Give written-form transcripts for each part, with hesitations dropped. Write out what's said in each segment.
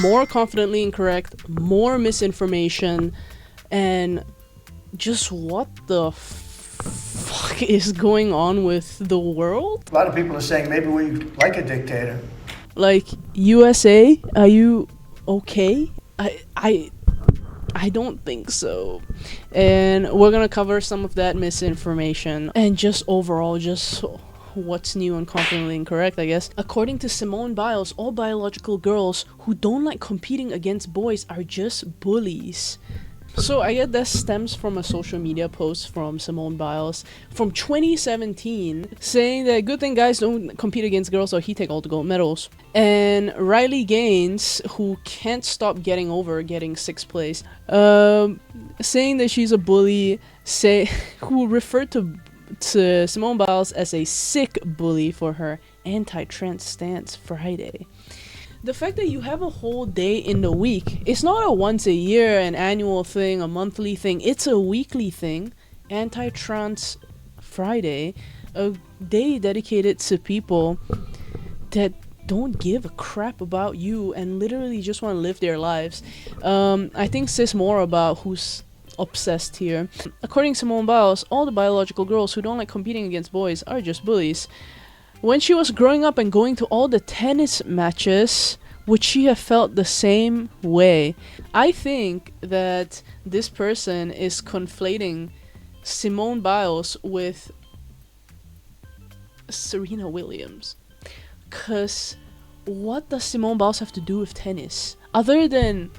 more confidently incorrect, more misinformation, and just what the fuck is going on with the world? A lot of people are saying maybe we like a dictator. Like, USA, are you okay? I don't think so. And we're gonna cover some of that misinformation and just overall just what's new and confidently incorrect, I guess. According to Simone Biles, all biological girls who don't like competing against boys are just bullies. So I guess that stems from a social media post from Simone Biles from 2017 saying that good thing guys don't compete against girls so he take all the gold medals. And Riley Gaines, who can't stop getting over getting 6th place, saying that she's a bully, who referred to Simone Biles as a sick bully for her anti-trans stance Friday. The fact that you have a whole day in the week, it's not a once a year, an annual thing, a monthly thing, it's a weekly thing. Anti-Trans Friday, a day dedicated to people that don't give a crap about you and literally just want to live their lives. I think says more about who's obsessed here. According to Simone Biles, all the biological girls who don't like competing against boys are just bullies. When she was growing up and going to all the tennis matches, would she have felt the same way? I think that this person is conflating Simone Biles with Serena Williams. Cause what does Simone Biles have to do with tennis? Other than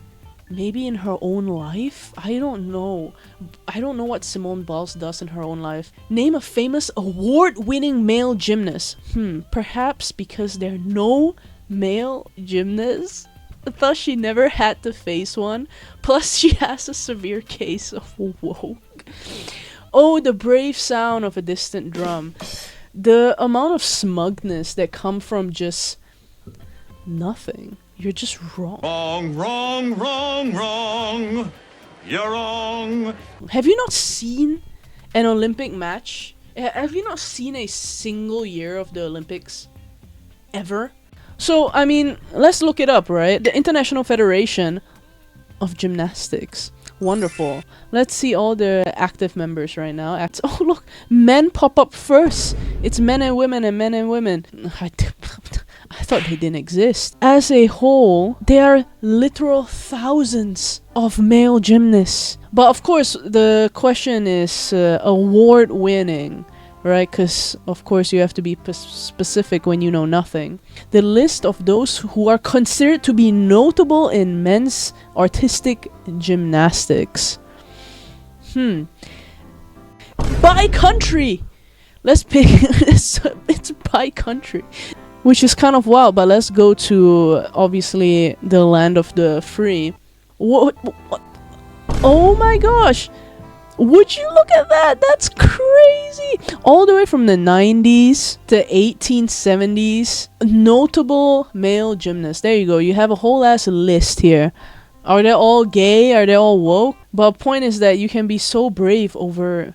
maybe in her own life? I don't know. I don't know what Simone Biles does in her own life. Name a famous award-winning male gymnast. Perhaps because there are no male gymnasts? Thus she never had to face one. Plus she has a severe case of woke. Oh, the brave sound of a distant drum. The amount of smugness that come from just nothing. You're just wrong. Wrong. You're wrong. Have you not seen an Olympic match? Have you not seen a single year of the Olympics? Ever? So, I mean, let's look it up, right? The International Federation of Gymnastics. Wonderful. Let's see all the active members right now. Oh, look. Men pop up first. It's men and women and men and women. I thought they didn't exist. As a whole, there are literal thousands of male gymnasts. But of course, the question is award-winning, right? Because, of course, you have to be specific when you know nothing. The list of those who are considered to be notable in men's artistic gymnastics. By country! Let's pick... it's by country. Which is kind of wild, but let's go to, obviously, the land of the free. What? Oh my gosh! Would you look at that? That's crazy! All the way from the 90s to 1870s. Notable male gymnasts. There you go. You have a whole ass list here. Are they all gay? Are they all woke? But point is that you can be so brave over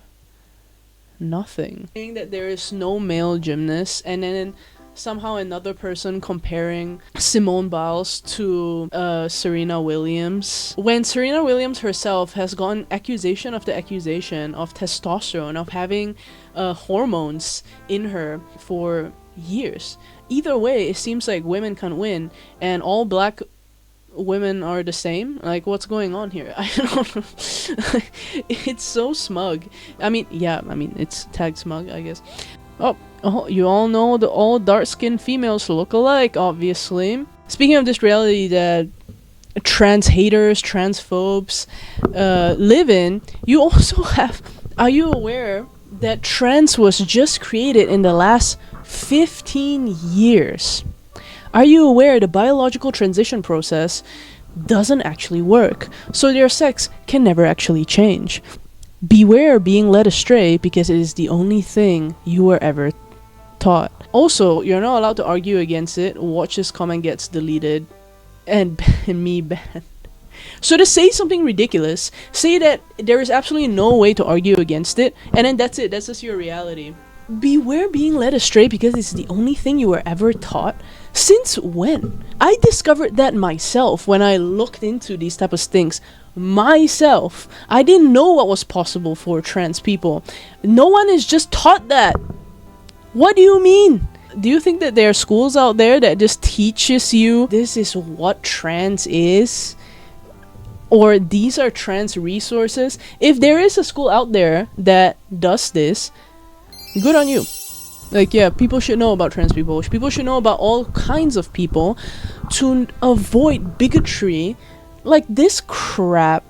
nothing. Saying that there is no male gymnast, and then somehow another person comparing Simone Biles to Serena Williams, when Serena Williams herself has gotten accusation after accusation of testosterone, of having hormones in her for years. Either way, it seems like women can win, and all black women are the same. Like, what's going on here? I don't know. It's so smug. I mean, it's tag smug, I guess. Oh, you all know that all dark-skinned females look alike, obviously. Speaking of this reality that trans haters, transphobes live in, you also have... Are you aware that trans was just created in the last 15 years? Are you aware the biological transition process doesn't actually work, so their sex can never actually change? Beware being led astray because it is the only thing you were ever taught. Also, you're not allowed to argue against it. Watch this comment gets deleted and me banned. So to say something ridiculous, say that there is absolutely no way to argue against it, and then that's it. That's just your reality. Beware being led astray because it's the only thing you were ever taught. Since when? I discovered that myself when I looked into these type of things myself. I didn't know what was possible for trans people. No one is just taught that. What do you mean? Do you think that there are schools out there that just teaches you this is what trans is? Or these are trans resources? If there is a school out there that does this, good on you. Like, yeah, people should know about trans people. People should know about all kinds of people to avoid bigotry like this crap.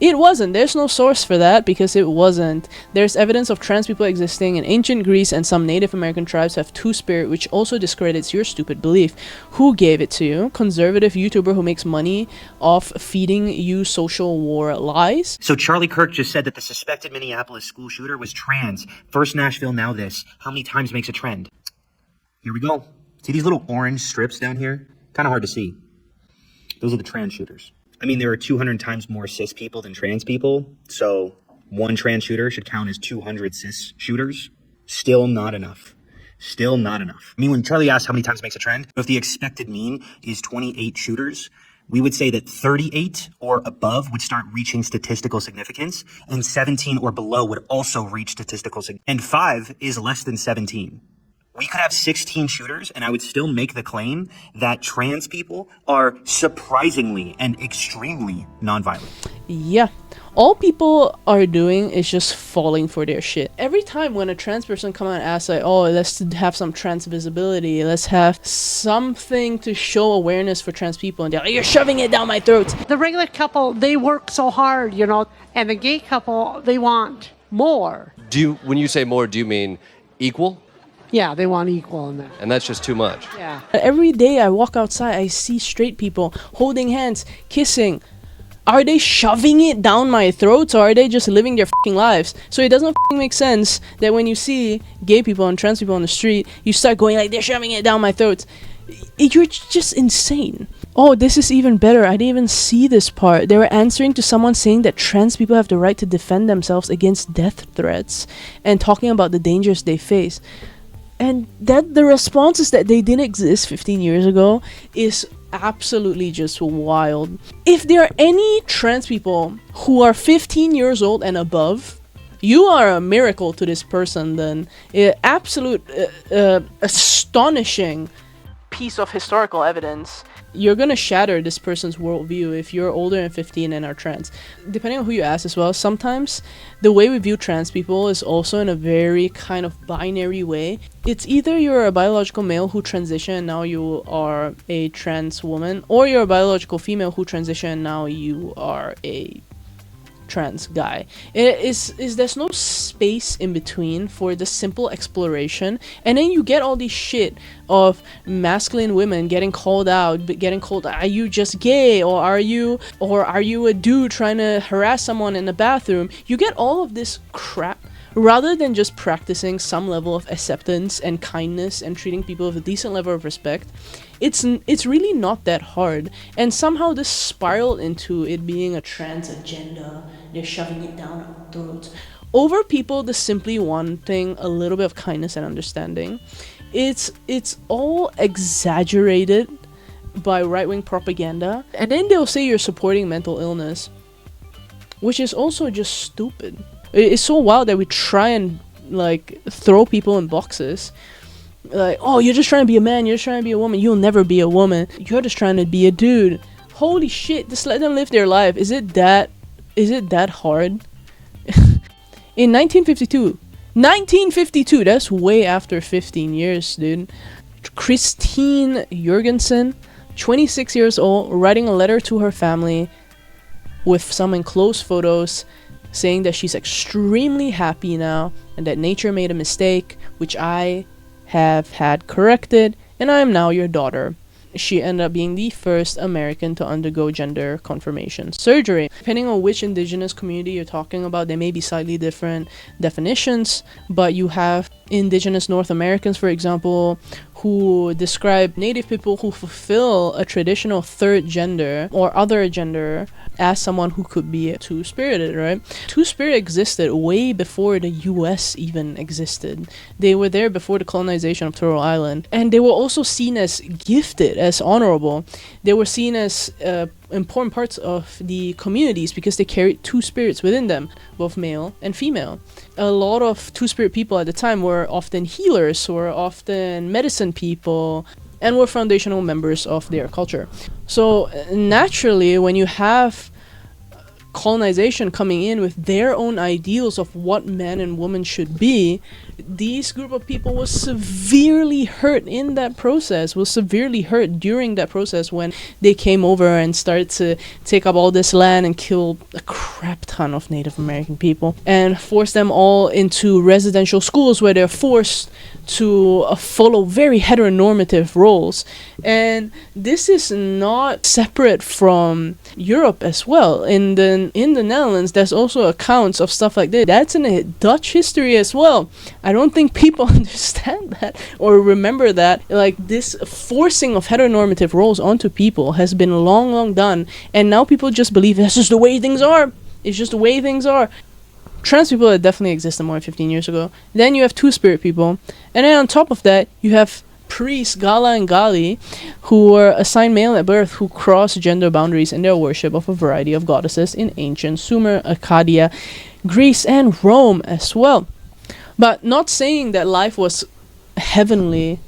It wasn't. There's no source for that because it wasn't. There's evidence of trans people existing in ancient Greece, and some Native American tribes have two-spirit, which also discredits your stupid belief. Who gave it to you? Conservative YouTuber who makes money off feeding you social war lies? So Charlie Kirk just said that the suspected Minneapolis school shooter was trans. First Nashville, now this. How many times makes a trend? Here we go. See these little orange strips down here? Kind of hard to see. Those are the trans shooters. I mean, there are 200 times more cis people than trans people, so one trans shooter should count as 200 cis shooters. Still not enough. Still not enough. I mean, when Charlie asked how many times makes a trend, if the expected mean is 28 shooters, we would say that 38 or above would start reaching statistical significance, and 17 or below would also reach statistical significance, and 5 is less than 17. We could have 16 shooters, and I would still make the claim that trans people are surprisingly and extremely nonviolent. Yeah. All people are doing is just falling for their shit. Every time when a trans person come out and asks, like, oh, let's have some trans visibility, let's have something to show awareness for trans people, and they're like, you're shoving it down my throat. The regular couple, they work so hard, you know, and the gay couple, they want more. When you say more, do you mean equal? Yeah, they want equal in that. And that's just too much. Yeah. Every day I walk outside, I see straight people holding hands, kissing. Are they shoving it down my throat, or are they just living their fucking lives? So it doesn't fucking make sense that when you see gay people and trans people on the street, you start going like, they're shoving it down my throat. You're just insane. Oh, this is even better. I didn't even see this part. They were answering to someone saying that trans people have the right to defend themselves against death threats and talking about the dangers they face. And that the response is that they didn't exist 15 years ago is absolutely just wild. If there are any trans people who are 15 years old and above, you are a miracle to this person then. Absolute astonishing piece of historical evidence. You're gonna shatter this person's worldview if you're older than 15 and are trans. Depending on who you ask as well, sometimes the way we view trans people is also in a very kind of binary way. It's either you're a biological male who transitioned and now you are a trans woman, or you're a biological female who transitioned and now you are a trans guy. There's no space in between for the simple exploration, and then you get all these shit of masculine women getting called out, are you just gay, or are you a dude trying to harass someone in the bathroom? You get all of this crap rather than just practicing some level of acceptance and kindness and treating people with a decent level of respect. It's really not that hard, and somehow this spiraled into it being a trans agenda. They're shoving it down our throats over people just simply wanting a little bit of kindness and understanding. It's all exaggerated by right-wing propaganda, and then they'll say you're supporting mental illness, which is also just stupid. It's so wild that we try and like throw people in boxes. Like, oh, you're just trying to be a man, you're just trying to be a woman, you'll never be a woman, you're just trying to be a dude. Holy shit, just let them live their life. Is it that hard? In 1952, that's way after 15 years, dude. Christine Jorgensen, 26 years old, writing a letter to her family with some enclosed photos saying that she's extremely happy now and that nature made a mistake, which I have had corrected, and I am now your daughter. She ended up being the first American to undergo gender confirmation surgery. Depending on which indigenous community you're talking about, there may be slightly different definitions, but you have indigenous North Americans, for example, who describe native people who fulfill a traditional third gender or other gender as someone who could be two-spirited, right? Two-spirit existed way before the US even existed. They were there before the colonization of Turtle Island. And they were also seen as gifted, as honorable. They were seen as important parts of the communities because they carried two spirits within them, both male and female. A lot of two-spirit people at the time were often healers, were often medicine people, and were foundational members of their culture. So naturally, when you have colonization coming in with their own ideals of what man and woman should be, these group of people was severely hurt in that process, was severely hurt during that process when they came over and started to take up all this land and kill a crap ton of Native American people and force them all into residential schools where they're forced to follow very heteronormative roles. And this is not separate from Europe as well. In the Netherlands, there's also accounts of stuff like this. That's in Dutch history as well. I don't think people understand that or remember that. Like, this forcing of heteronormative roles onto people has been long done, and now people just believe that's just the way things are. It's just the way things are. Trans people that definitely existed more than 15 years ago. Then you have two-spirit people. And then on top of that, you have priests, Gala and Gali, who were assigned male at birth, who cross gender boundaries in their worship of a variety of goddesses in ancient Sumer, Arcadia, Greece, and Rome as well. But not saying that life was heavenly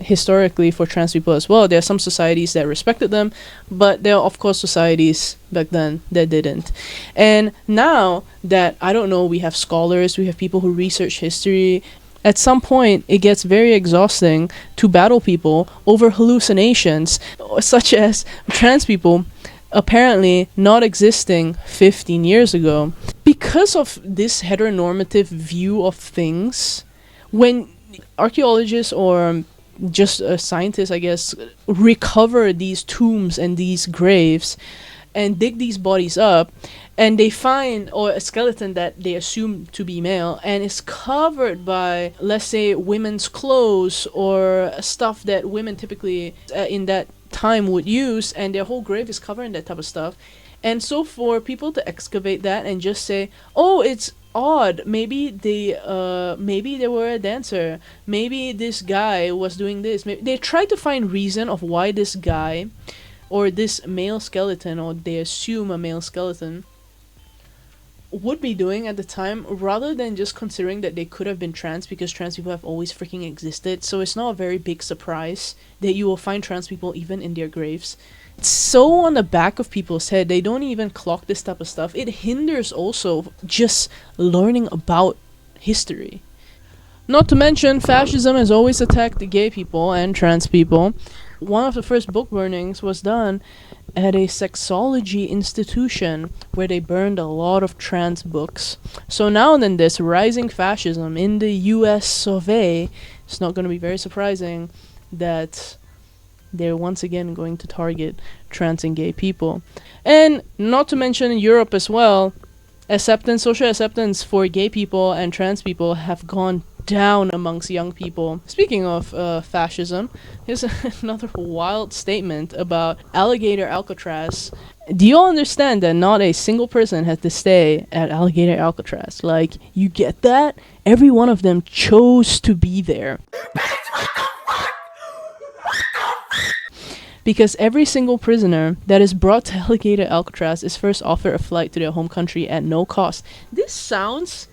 historically for trans people as well. There are some societies that respected them, but there are of course societies back then that didn't. And now that, I don't know, we have scholars, we have people who research history, at some point it gets very exhausting to battle people over hallucinations, such as trans people apparently not existing 15 years ago. Because of this heteronormative view of things, when archaeologists or just scientists, I guess, recover these tombs and these graves and dig these bodies up, and they find a skeleton that they assume to be male and is covered by, let's say, women's clothes or stuff that women typically in that time would use, and their whole grave is covered in that type of stuff. And so for people to excavate that and just say, oh, it's odd, maybe they were a dancer, maybe this guy was doing this, they try to find reason of why this guy or this male skeleton, or they assume a male skeleton, would be doing at the time, rather than just considering that they could have been trans, because trans people have always freaking existed. So it's not a very big surprise that you will find trans people even in their graves. It's so on the back of people's head, they don't even clock this type of stuff. It hinders also just learning about history. Not to mention, fascism has always attacked the gay people and trans people. One of the first book burnings was done at a sexology institution where they burned a lot of trans books. So now then, this rising fascism in the US of A, it's not going to be very surprising that they're once again going to target trans and gay people. And not to mention in Europe as well, social acceptance for gay people and trans people have gone down amongst young people. Speaking of fascism, here's another wild statement about Alligator Alcatraz. Do you all understand that not a single person had to stay at Alligator Alcatraz? Like, you get that? Every one of them chose to be there. Because every single prisoner that is brought to Alligator Alcatraz is first offered a flight to their home country at no cost. This sounds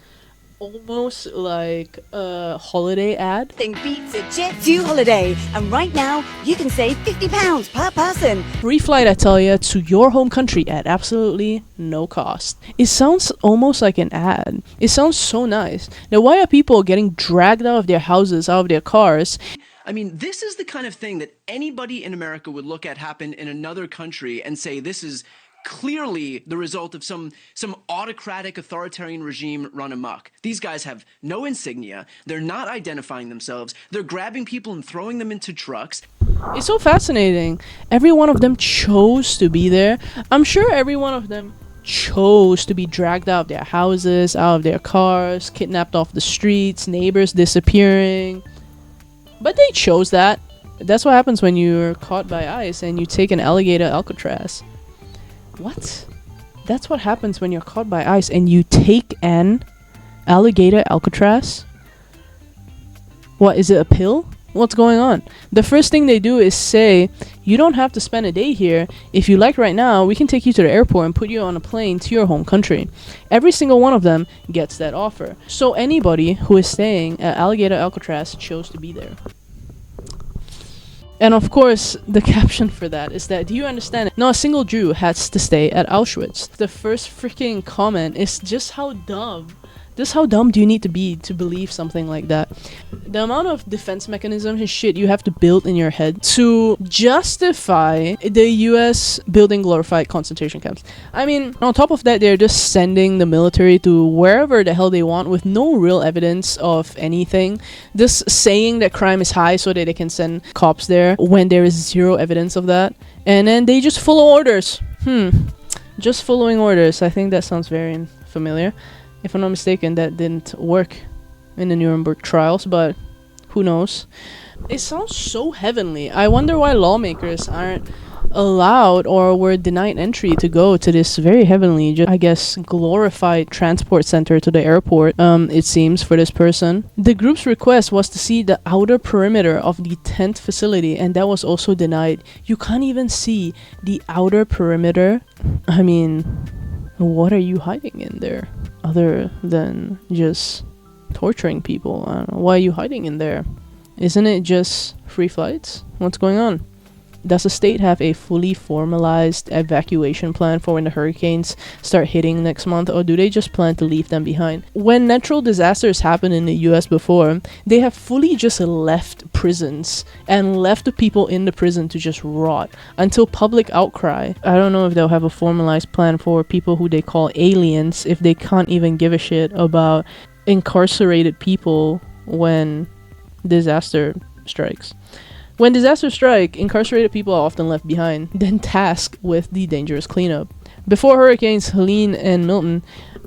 almost like a holiday ad. Nothing beats a Jet2 holiday, and right now you can save £50 per person. Free flight, I tell ya, to your home country at absolutely no cost. It sounds almost like an ad. It sounds so nice. Now, why are people getting dragged out of their houses, out of their cars? I mean, this is the kind of thing that anybody in America would look at happen in another country and say this is clearly the result of some autocratic authoritarian regime run amok. These guys have no insignia, they're not identifying themselves, they're grabbing people and throwing them into trucks. It's so fascinating. Every one of them chose to be there. I'm sure every one of them chose to be dragged out of their houses, out of their cars, kidnapped off the streets, neighbors disappearing. But they chose that. That's what happens when you're caught by ice and you take an alligator Alcatraz. What? That's what happens when you're caught by ice and you take an alligator Alcatraz? What, is it a pill? What's going on? The first thing they do is say, you don't have to spend a day here. If you like right now, we can take you to the airport and put you on a plane to your home country. Every single one of them gets that offer. So anybody who is staying at Alligator Alcatraz chose to be there. And of course, the caption for that is that, do you understand it? Not a single Jew has to stay at Auschwitz. The first freaking comment is just how dumb. Just how dumb do you need to be to believe something like that? The amount of defense mechanisms and shit you have to build in your head to justify the US building glorified concentration camps. I mean, on top of that, they're just sending the military to wherever the hell they want with no real evidence of anything. Just saying that crime is high so that they can send cops there when there is zero evidence of that. And then they just follow orders. Just following orders. I think that sounds very familiar. If I'm not mistaken, that didn't work in the Nuremberg trials, but who knows? It sounds so heavenly. I wonder why lawmakers aren't allowed or were denied entry to go to this very heavenly, I guess, glorified transport center to the airport, it seems, for this person. The group's request was to see the outer perimeter of the tent facility, and that was also denied. You can't even see the outer perimeter. I mean, what are you hiding in there? Other than just torturing people. I don't know. Why are you hiding in there? Isn't it just free flights? What's going on? Does the state have a fully formalized evacuation plan for when the hurricanes start hitting next month, or do they just plan to leave them behind? When natural disasters happen in the US before, they have fully just left prisons and left the people in the prison to just rot until public outcry. I don't know if they'll have a formalized plan for people who they call aliens if they can't even give a shit about incarcerated people when disaster strikes. When disasters strike, incarcerated people are often left behind, then tasked with the dangerous cleanup. Before hurricanes Helene and Milton,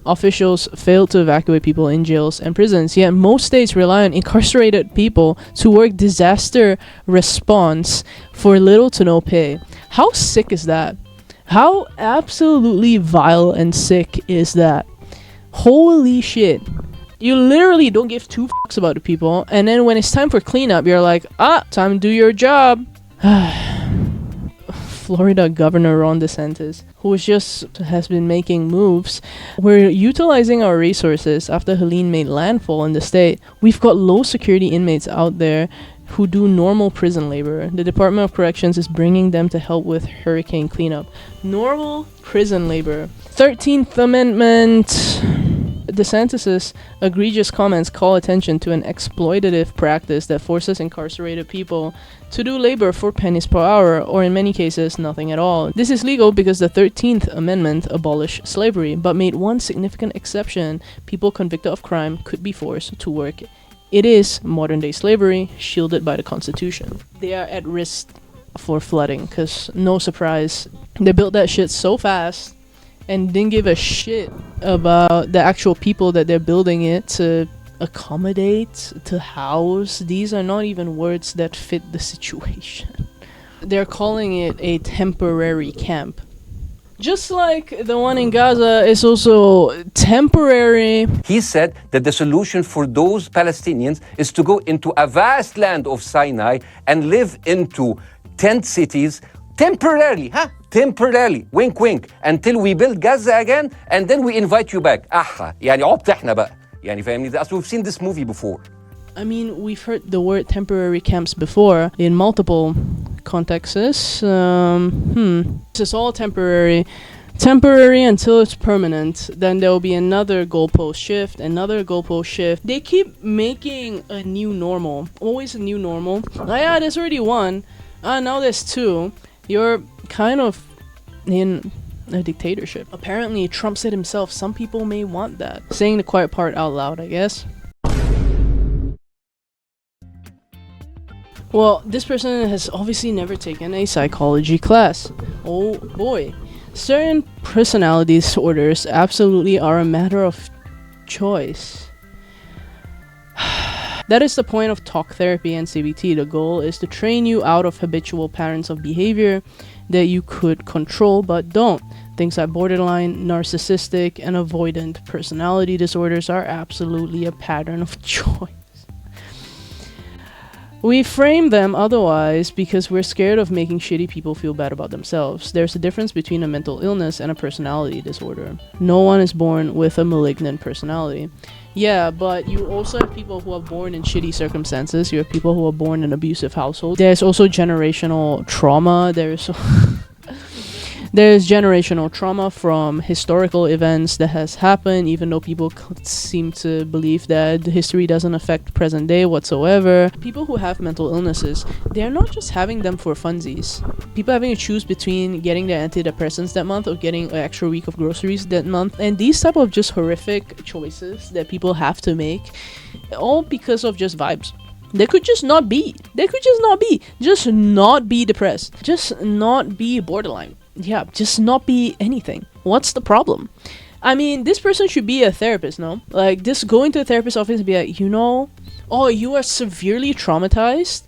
officials failed to evacuate people in jails and prisons, yet most states rely on incarcerated people to work disaster response for little to no pay. How sick is that? How absolutely vile and sick is that? Holy shit. You literally don't give two fucks about the people, and then when it's time for cleanup, you're like, time to do your job. Florida Governor Ron DeSantis, who has been making moves. We're utilizing our resources after Helene made landfall in the state. We've got low security inmates out there who do normal prison labor. The Department of Corrections is bringing them to help with hurricane cleanup. Normal prison labor. 13th Amendment. DeSantis' egregious comments call attention to an exploitative practice that forces incarcerated people to do labor for pennies per hour, or in many cases, nothing at all. This is legal because the 13th Amendment abolished slavery, but made one significant exception: people convicted of crime could be forced to work. It is modern-day slavery, shielded by the Constitution. They are at risk for flooding, because no surprise, they built that shit so fast and didn't give a shit about the actual people that they're building it to accommodate, to house. These are not even words that fit the situation. They're calling it a temporary camp. Just like the one in Gaza is also temporary. He said that the solution for those Palestinians is to go into a vast land of Sinai and live into tent cities temporarily, temporarily, wink wink, until we build Gaza again, and then we invite you back. يعني عبط احنا بقى. يعني فاهمني؟ We've seen this movie before. I mean, we've heard the word temporary camps before in multiple contexts. It's all temporary until it's permanent. Then there will be another goalpost shift, another goalpost shift. They keep making a new normal, always a new normal. There's already one. Now there's two. You're kind of in a dictatorship. Apparently, Trump said himself, some people may want that. Saying the quiet part out loud, I guess. Well, this person has obviously never taken a psychology class. Oh boy. Certain personality disorders absolutely are a matter of choice. That is the point of talk therapy and CBT. The goal is to train you out of habitual patterns of behavior that you could control but don't. Things like borderline, narcissistic, and avoidant personality disorders are absolutely a pattern of choice. We frame them otherwise because we're scared of making shitty people feel bad about themselves. There's a difference between a mental illness and a personality disorder. No one is born with a malignant personality. Yeah, but you also have people who are born in shitty circumstances. You have people who are born in abusive households. There's also generational trauma. There's generational trauma from historical events that has happened, even though people seem to believe that history doesn't affect present day whatsoever. People who have mental illnesses, they're not just having them for funsies. People having to choose between getting their antidepressants that month or getting an extra week of groceries that month. And these type of just horrific choices that people have to make, all because of just vibes. They could just not be. Just not be depressed. Just not be borderline. Yeah, just not be anything. What's the problem? I mean, this person should be a therapist, no? Like, just go into a therapist's office and be like, oh, you are severely traumatized?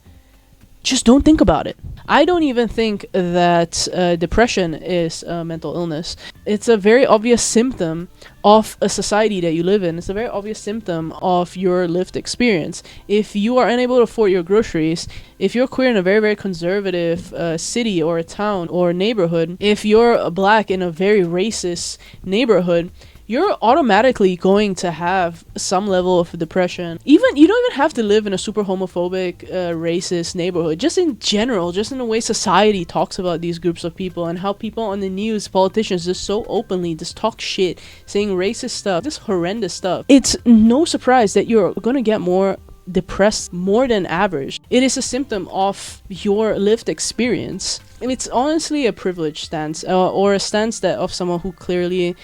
Just don't think about it. I don't even think that depression is a mental illness. It's a very obvious symptom of a society that you live in. It's a very obvious symptom of your lived experience. If you are unable to afford your groceries, if you're queer in a very, very conservative city or a town or neighborhood, if you're black in a very racist neighborhood, you're automatically going to have some level of depression. You don't even have to live in a super homophobic, racist neighborhood. Just in general, just in the way society talks about these groups of people and how people on the news, politicians, just so openly just talk shit, saying racist stuff, just horrendous stuff. It's no surprise that you're gonna get more depressed more than average. It is a symptom of your lived experience. It's honestly a privileged stance, or a stance that of someone who clearly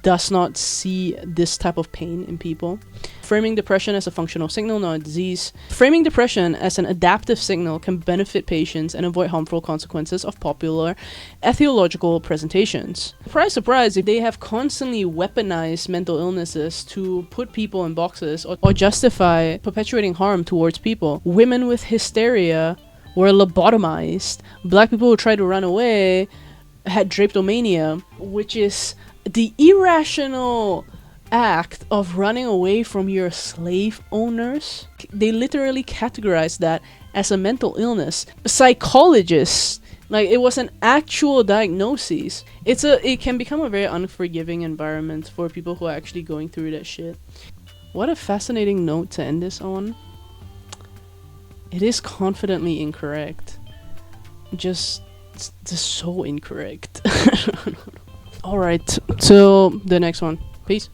does not see this type of pain in people. Framing depression as a functional signal, not a disease. Framing depression as an adaptive signal can benefit patients and avoid harmful consequences of popular etiological presentations. Surprise, surprise, if they have constantly weaponized mental illnesses to put people in boxes or justify perpetuating harm towards people. Women with hysteria were lobotomized. Black people who tried to run away had drapetomania, which is the irrational act of running away from your slave owners. They literally categorized that as a mental illness. Psychologists, like, it was an actual diagnosis. It can become a very unforgiving environment for people who are actually going through that shit. What a fascinating note to end this on. It is confidently incorrect. Just so incorrect. Alright, till the next one. Peace.